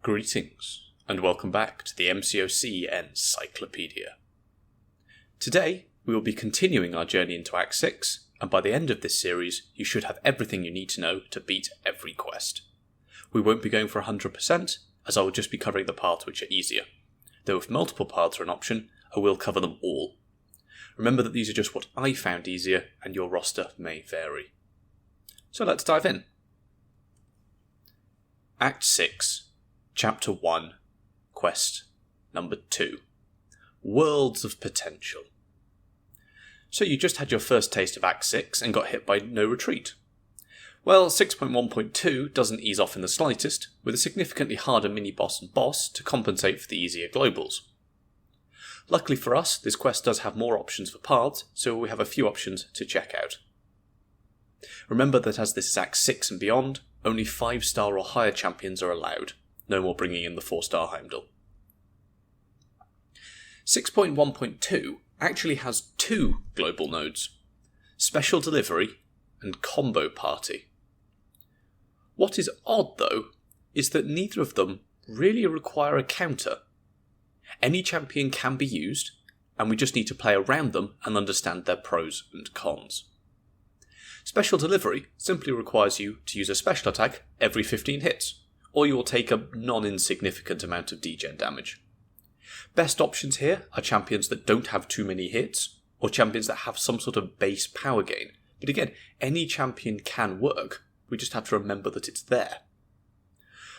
Greetings, and welcome back to the MCOC Encyclopedia. Today, we will be continuing our journey into Act 6, and by the end of this series, you should have everything you need to know to beat every quest. We won't be going for 100%, as I will just be covering the paths which are easier. Though if multiple paths are an option, I will cover them all. Remember that these are just what I found easier, and your roster may vary. So let's dive in. Act 6. Chapter 1, Quest number 2, Worlds of Potential. So you just had your first taste of Act 6 and got hit by no retreat. Well, 6.1.2 doesn't ease off in the slightest, with a significantly harder mini-boss and boss to compensate for the easier globals. Luckily for us, this quest does have more options for paths, so we have a few options to check out. Remember that as this is Act 6 and beyond, only 5-star or higher champions are allowed. No more bringing in the 4-star Heimdall. 6.1.2 actually has 2 global nodes, Special Delivery and Combo Party. What is odd though, is that neither of them really require a counter. Any champion can be used, and we just need to play around them and understand their pros and cons. Special Delivery simply requires you to use a special attack every 15 hits, or you will take a non-insignificant amount of degen damage. Best options here are champions that don't have too many hits, or champions that have some sort of base power gain. But again, any champion can work, we just have to remember that it's there.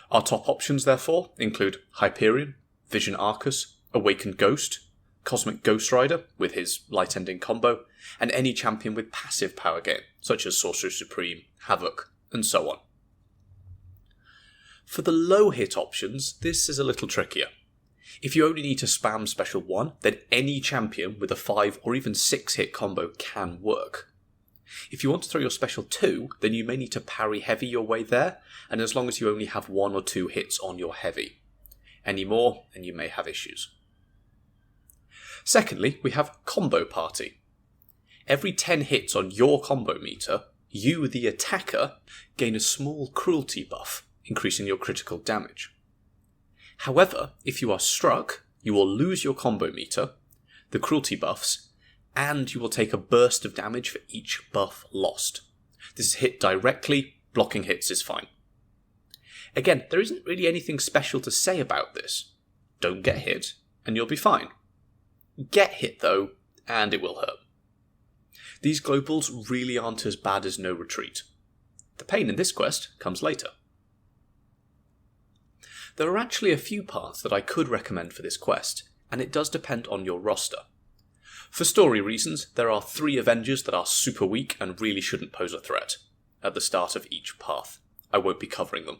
Our top options, therefore, include Hyperion, Vision Arcus, Awakened Ghost, Cosmic Ghost Rider with his light-ending combo, and any champion with passive power gain, such as Sorcerer Supreme, Havoc, and so on. For the low-hit options, this is a little trickier. If you only need to spam Special 1, then any champion with a 5 or even 6-hit combo can work. If you want to throw your Special 2, then you may need to parry heavy your way there, and as long as you only have 1 or 2 hits on your heavy. Any more, and you may have issues. Secondly, we have Combo Party. Every 10 hits on your combo meter, you, the attacker, gain a small cruelty buff, increasing your critical damage. However, if you are struck, you will lose your combo meter, the cruelty buffs, and you will take a burst of damage for each buff lost. This is hit directly, blocking hits is fine. Again, there isn't really anything special to say about this. Don't get hit, and you'll be fine. Get hit though, and it will hurt. These globals really aren't as bad as no retreat. The pain in this quest comes later. There are actually a few paths that I could recommend for this quest, and it does depend on your roster. For story reasons, there are 3 Avengers that are super weak and really shouldn't pose a threat at the start of each path. I won't be covering them.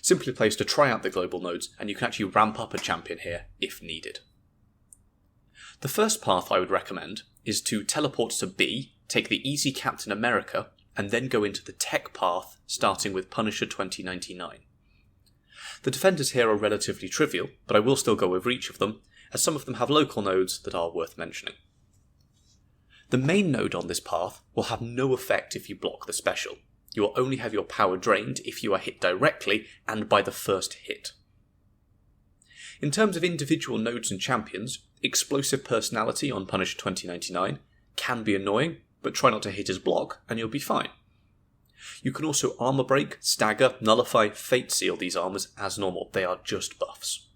Simply place to try out the global nodes, and you can actually ramp up a champion here if needed. The first path I would recommend is to teleport to B, take the easy Captain America, and then go into the tech path starting with Punisher 2099. The defenders here are relatively trivial, but I will still go over each of them, as some of them have local nodes that are worth mentioning. The main node on this path will have no effect if you block the special. You will only have your power drained if you are hit directly and by the first hit. In terms of individual nodes and champions, Explosive Personality on Punisher 2099 can be annoying, but try not to hit his block and you'll be fine. You can also armor break, stagger, nullify, fate seal these armors as normal. They are just buffs.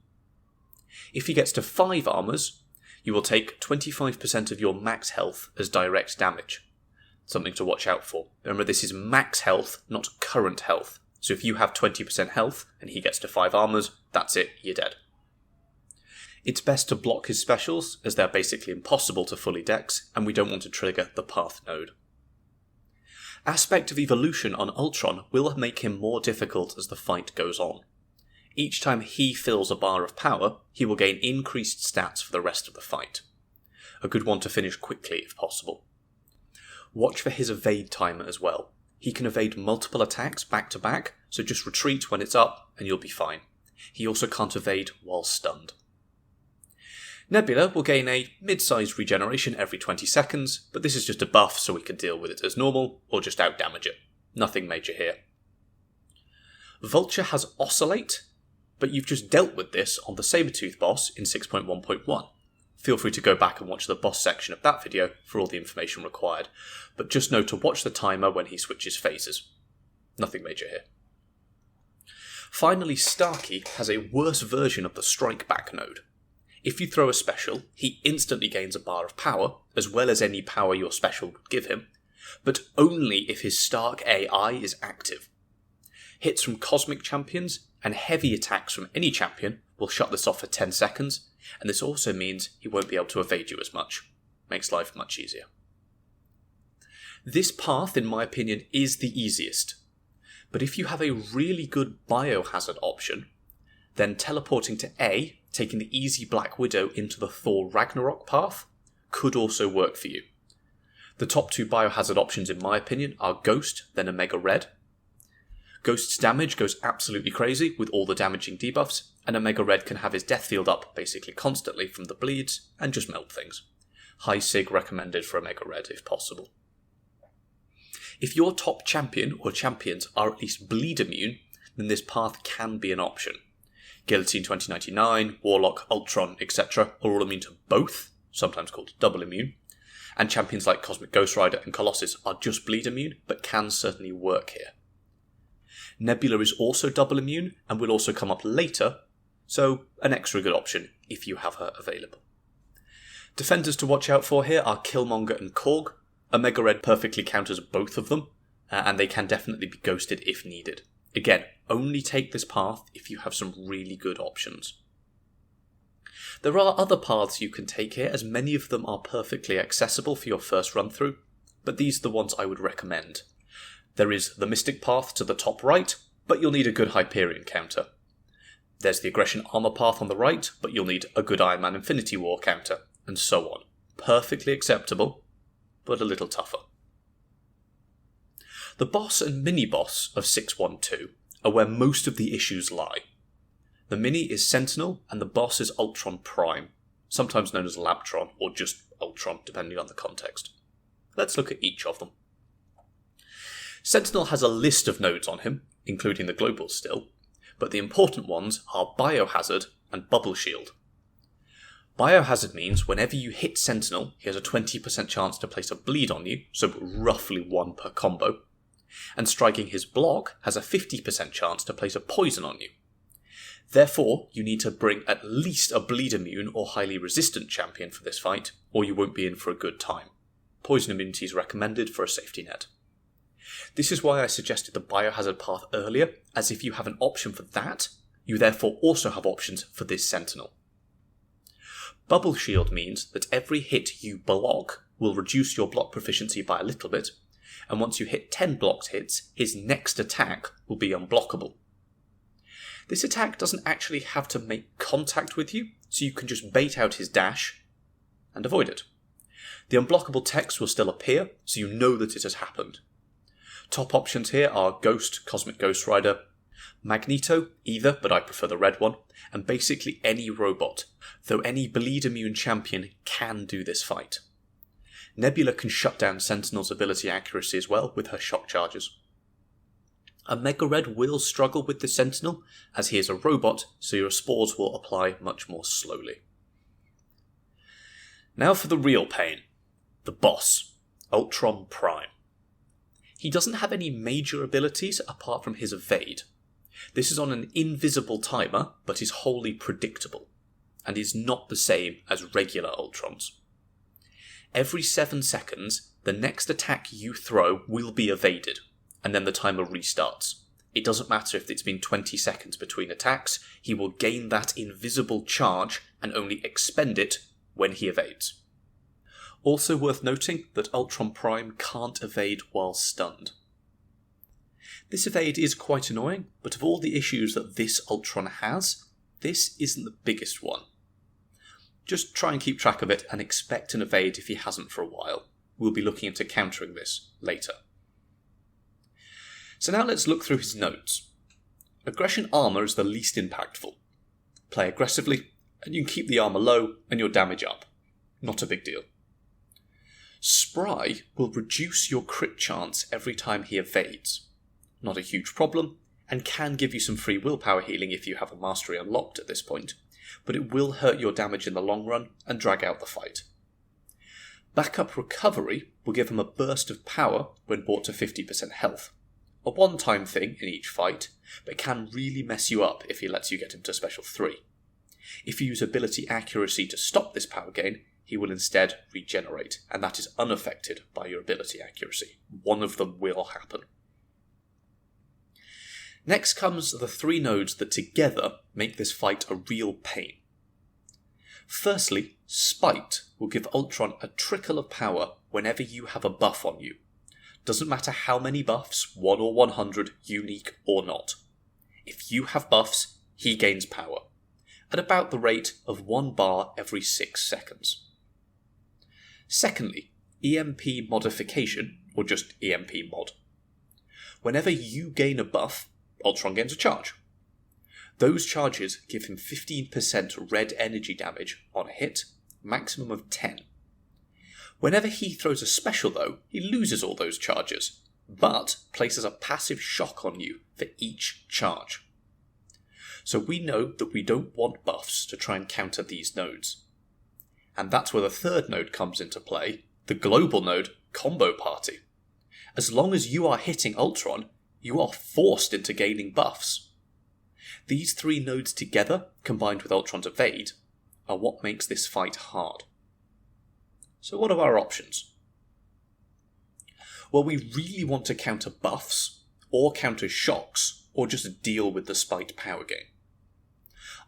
If he gets to 5 armors, you will take 25% of your max health as direct damage. Something to watch out for. Remember, this is max health, not current health. So if you have 20% health and he gets to 5 armors, that's it, you're dead. It's best to block his specials, as they're basically impossible to fully dex, and we don't want to trigger the path node. Aspect of Evolution on Ultron will make him more difficult as the fight goes on. Each time he fills a bar of power, he will gain increased stats for the rest of the fight. A good one to finish quickly if possible. Watch for his evade timer as well. He can evade multiple attacks back to back, so just retreat when it's up and you'll be fine. He also can't evade while stunned. Nebula will gain a mid-sized regeneration every 20 seconds, but this is just a buff so we can deal with it as normal, or just outdamage it. Nothing major here. Vulture has Oscillate, but you've just dealt with this on the Sabretooth boss in 6.1.1. Feel free to go back and watch the boss section of that video for all the information required, but just know to watch the timer when he switches phases. Nothing major here. Finally, Starkey has a worse version of the strike back node. If you throw a special, he instantly gains a bar of power, as well as any power your special would give him, but only if his Stark AI is active. Hits from cosmic champions and heavy attacks from any champion will shut this off for 10 seconds, and this also means he won't be able to evade you as much. Makes life much easier. This path, in my opinion, is the easiest, but if you have a really good Biohazard option, then teleporting to A, taking the easy Black Widow into the Thor Ragnarok path, could also work for you. The top two Biohazard options, in my opinion, are Ghost, then Omega Red. Ghost's damage goes absolutely crazy with all the damaging debuffs, and Omega Red can have his death field up basically constantly from the bleeds and just melt things. High Sig recommended for Omega Red if possible. If your top champion or champions are at least bleed immune, then this path can be an option. Guillotine 2099, Warlock, Ultron, etc. are all immune to both, sometimes called double immune, and champions like Cosmic Ghost Rider and Colossus are just bleed immune, but can certainly work here. Nebula is also double immune, and will also come up later, so an extra good option if you have her available. Defenders to watch out for here are Killmonger and Korg. Omega Red perfectly counters both of them, and they can definitely be ghosted if needed. Again, only take this path if you have some really good options. There are other paths you can take here, as many of them are perfectly accessible for your first run through, but these are the ones I would recommend. There is the Mystic path to the top right, but you'll need a good Hyperion counter. There's the Aggression Armour path on the right, but you'll need a good Iron Man Infinity War counter, and so on. Perfectly acceptable, but a little tougher. The boss and mini-boss of 612 are where most of the issues lie. The mini is Sentinel, and the boss is Ultron Prime, sometimes known as Labtron, or just Ultron, depending on the context. Let's look at each of them. Sentinel has a list of nodes on him, including the global still, but the important ones are Biohazard and Bubble Shield. Biohazard means whenever you hit Sentinel, he has a 20% chance to place a bleed on you, so roughly 1 per combo, and striking his block has a 50% chance to place a poison on you. Therefore, you need to bring at least a bleed immune or highly resistant champion for this fight, or you won't be in for a good time. Poison immunity is recommended for a safety net. This is why I suggested the Biohazard path earlier, as if you have an option for that, you therefore also have options for this Sentinel. Bubble Shield means that every hit you block will reduce your block proficiency by a little bit, and once you hit 10 blocked hits, his next attack will be unblockable. This attack doesn't actually have to make contact with you, so you can just bait out his dash and avoid it. The unblockable text will still appear, so you know that it has happened. Top options here are Ghost, Cosmic Ghost Rider, Magneto, either, but I prefer the red one, and basically any robot, though any bleed immune champion can do this fight. Nebula can shut down Sentinel's ability accuracy as well with her shock charges. Omega Red will struggle with the Sentinel, as he is a robot, so your spores will apply much more slowly. Now for the real pain. The boss, Ultron Prime. He doesn't have any major abilities apart from his evade. This is on an invisible timer, but is wholly predictable, and is not the same as regular Ultrons. Every 7 seconds, the next attack you throw will be evaded, and then the timer restarts. It doesn't matter if it's been 20 seconds between attacks, he will gain that invisible charge and only expend it when he evades. Also worth noting that Ultron Prime can't evade while stunned. This evade is quite annoying, but of all the issues that this Ultron has, this isn't the biggest one. Just try and keep track of it and expect an evade if he hasn't for a while. We'll be looking into countering this later. So now let's look through his nodes. Aggression Armour is the least impactful. Play aggressively, and you can keep the armour low and your damage up. Not a big deal. Spry will reduce your crit chance every time he evades. Not a huge problem, and can give you some free willpower healing if you have a mastery unlocked at this point, but it will hurt your damage in the long run and drag out the fight. Backup recovery will give him a burst of power when brought to 50% health. A one-time thing in each fight, but can really mess you up if he lets you get him to special 3. If you use ability accuracy to stop this power gain, he will instead regenerate, and that is unaffected by your ability accuracy. One of them will happen. Next comes the 3 nodes that together make this fight a real pain. Firstly, Spite will give Ultron a trickle of power whenever you have a buff on you. Doesn't matter how many buffs, 1 or 100, unique or not. If you have buffs, he gains power, at about the rate of 1 bar every 6 seconds. Secondly, EMP modification, or just EMP mod. Whenever you gain a buff, Ultron gains a charge. Those charges give him 15% red energy damage on a hit, maximum of 10. Whenever he throws a special though, he loses all those charges, but places a passive shock on you for each charge. So we know that we don't want buffs to try and counter these nodes. And that's where the third node comes into play, the global node, Combo Party. As long as you are hitting Ultron, you are forced into gaining buffs. These 3 nodes together, combined with Ultron's evade, are what makes this fight hard. So what are our options? Well, we really want to counter buffs, or counter shocks, or just deal with the Spite power gain.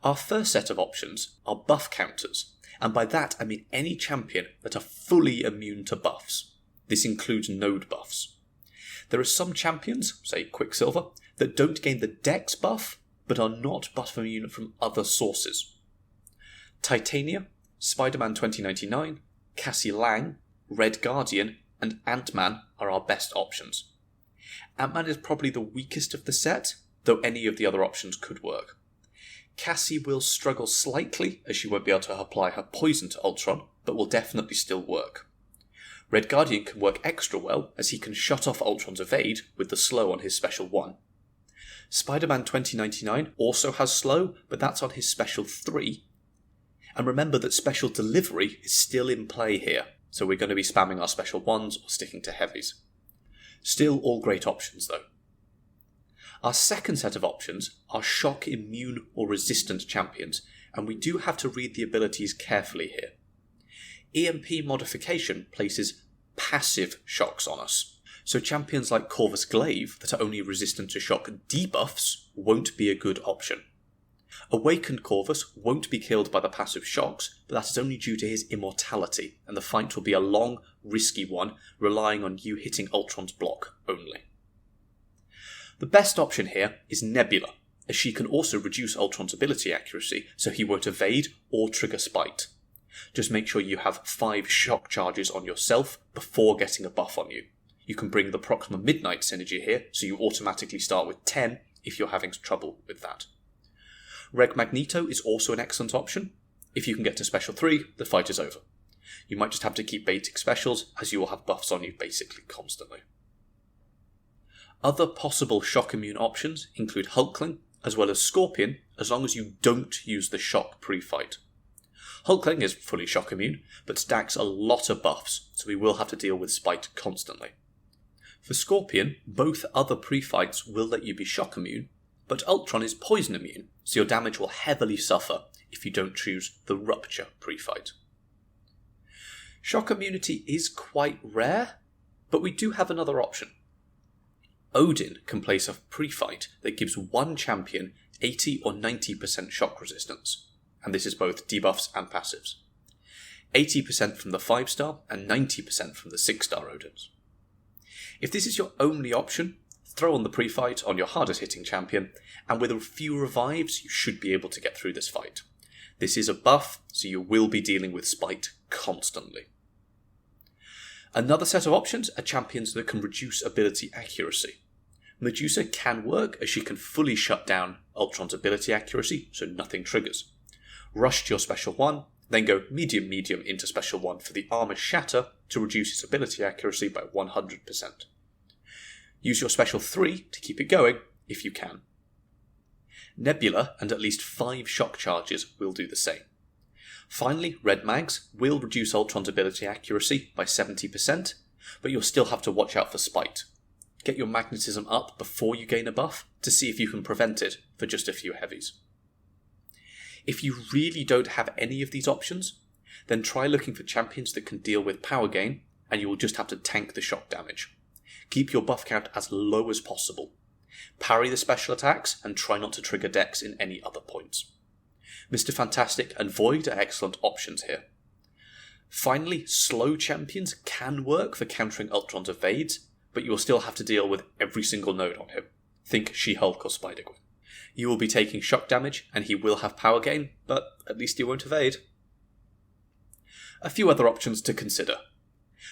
Our first set of options are buff counters, and by that I mean any champion that are fully immune to buffs. This includes node buffs. There are some champions, say Quicksilver, that don't gain the Dex buff, but are not buff immune from other sources. Titania, Spider-Man 2099, Cassie Lang, Red Guardian, and Ant-Man are our best options. Ant-Man is probably the weakest of the set, though any of the other options could work. Cassie will struggle slightly, as she won't be able to apply her poison to Ultron, but will definitely still work. Red Guardian can work extra well, as he can shut off Ultron's evade with the slow on his special 1. Spider-Man 2099 also has slow, but that's on his special 3. And remember that special delivery is still in play here, so we're going to be spamming our special 1s or sticking to heavies. Still all great options though. Our second set of options are shock immune or resistant champions, and we do have to read the abilities carefully here. EMP modification places passive shocks on us, so champions like Corvus Glaive that are only resistant to shock debuffs won't be a good option. Awakened Corvus won't be killed by the passive shocks, but that is only due to his immortality, and the fight will be a long, risky one, relying on you hitting Ultron's block only. The best option here is Nebula, as she can also reduce Ultron's ability accuracy, so he won't evade or trigger Spite. Just make sure you have 5 shock charges on yourself before getting a buff on you. You can bring the Proxima Midnight synergy here, so you automatically start with 10 if you're having trouble with that. Reg Magneto is also an excellent option. If you can get to special 3, the fight is over. You might just have to keep baiting specials, as you will have buffs on you basically constantly. Other possible shock immune options include Hulkling, as well as Scorpion, as long as you don't use the shock pre-fight. Hulkling is fully shock immune, but stacks a lot of buffs, so we will have to deal with Spite constantly. For Scorpion, both other pre-fights will let you be shock immune, but Ultron is poison immune, so your damage will heavily suffer if you don't choose the Rupture pre-fight. Shock immunity is quite rare, but we do have another option. Odin can place a pre-fight that gives one champion 80 or 90% shock resistance, and this is both debuffs and passives. 80% from the 5-star and 90% from the 6-star Odins. If this is your only option, throw on the pre-fight on your hardest hitting champion, and with a few revives you should be able to get through this fight. This is a buff, so you will be dealing with Spite constantly. Another set of options are champions that can reduce ability accuracy. Medusa can work, as she can fully shut down Ultron's ability accuracy, so nothing triggers. Rush to your special 1, then go medium into special 1 for the armor shatter to reduce its ability accuracy by 100%. Use your special 3 to keep it going, if you can. Nebula and at least 5 shock charges will do the same. Finally, red mags will reduce Ultron's ability accuracy by 70%, but you'll still have to watch out for spite. Get your magnetism up before you gain a buff to see if you can prevent it for just a few heavies. If you really don't have any of these options, then try looking for champions that can deal with power gain, and you will just have to tank the shock damage. Keep your buff count as low as possible. Parry the special attacks and try not to trigger decks in any other points. Mr. Fantastic and Void are excellent options here. Finally, slow champions can work for countering Ultron's evades, but you will still have to deal with every single node on him. Think She-Hulk or Spider-Gwen. You will be taking shock damage and he will have power gain, but at least he won't evade. A few other options to consider.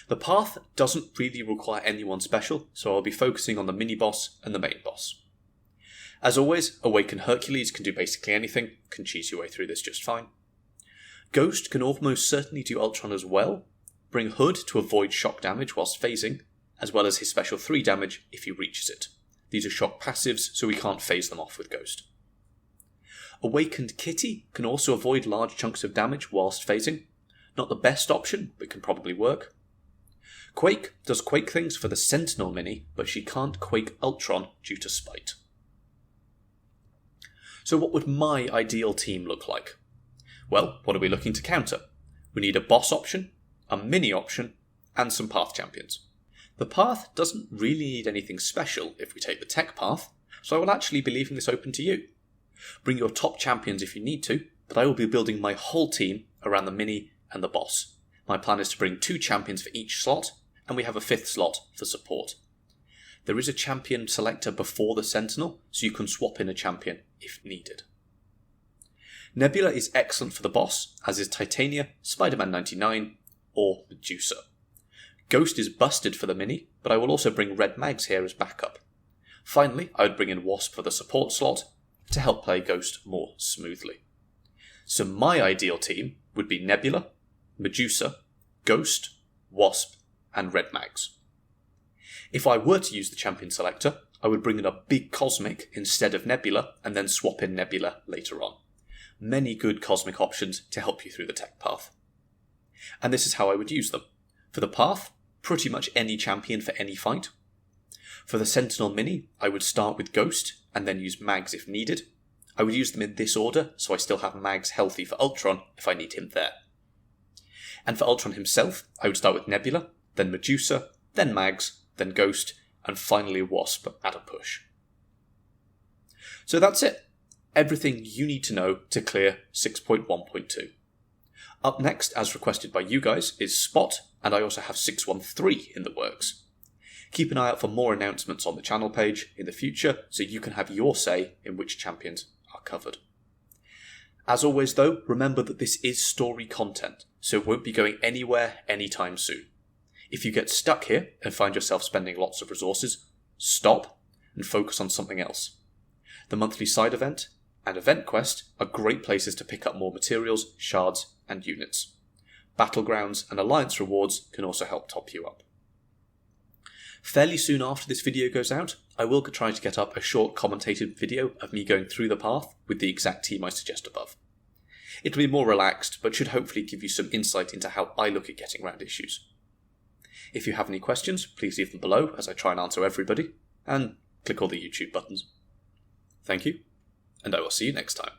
The path doesn't really require anyone special, so I'll be focusing on the mini-boss and the main boss. As always, Awakened Hercules can do basically anything, can cheese your way through this just fine. Ghost can almost certainly do Ultron as well, bring Hood to avoid shock damage whilst phasing, as well as his special 3 damage if he reaches it. These are shock passives, so we can't phase them off with Ghost. Awakened Kitty can also avoid large chunks of damage whilst phasing. Not the best option, but can probably work. Quake does Quake things for the Sentinel mini, but she can't Quake Ultron due to spite. So what would my ideal team look like? Well, what are we looking to counter? We need a boss option, a mini option, and some path champions. The path doesn't really need anything special if we take the tech path, so I will actually be leaving this open to you. Bring your top champions if you need to, but I will be building my whole team around the mini and the boss. My plan is to bring 2 champions for each slot, and we have a 5th slot for support. There is a champion selector before the Sentinel, so you can swap in a champion if needed. Nebula is excellent for the boss, as is Titania, Spider-Man 99, or Medusa. Ghost is busted for the mini, but I will also bring red mags here as backup. Finally, I would bring in Wasp for the support slot to help play Ghost more smoothly. So my ideal team would be Nebula, Medusa, Ghost, Wasp, and red mags. If I were to use the champion selector, I would bring in a big Cosmic instead of Nebula and then swap in Nebula later on. Many good Cosmic options to help you through the tech path. And this is how I would use them. For the path, pretty much any champion for any fight. For the Sentinel mini, I would start with Ghost and then use mags if needed. I would use them in this order, so I still have mags healthy for Ultron if I need him there. And for Ultron himself, I would start with Nebula, then Medusa, then mags, then Ghost, and finally Wasp at a push. So that's it. Everything you need to know to clear 6.1.2. Up next, as requested by you guys, is Spot, and I also have 613 in the works. Keep an eye out for more announcements on the channel page in the future, so you can have your say in which champions are covered. As always though, remember that this is story content, so it won't be going anywhere anytime soon. If you get stuck here and find yourself spending lots of resources, stop and focus on something else. The monthly side event and event quest are great places to pick up more materials, shards, and units. Battlegrounds and alliance rewards can also help top you up. Fairly soon after this video goes out, I will try to get up a short commentated video of me going through the path with the exact team I suggest above. It'll be more relaxed, but should hopefully give you some insight into how I look at getting around issues. If you have any questions, please leave them below as I try and answer everybody, and click all the YouTube buttons. Thank you, and I will see you next time.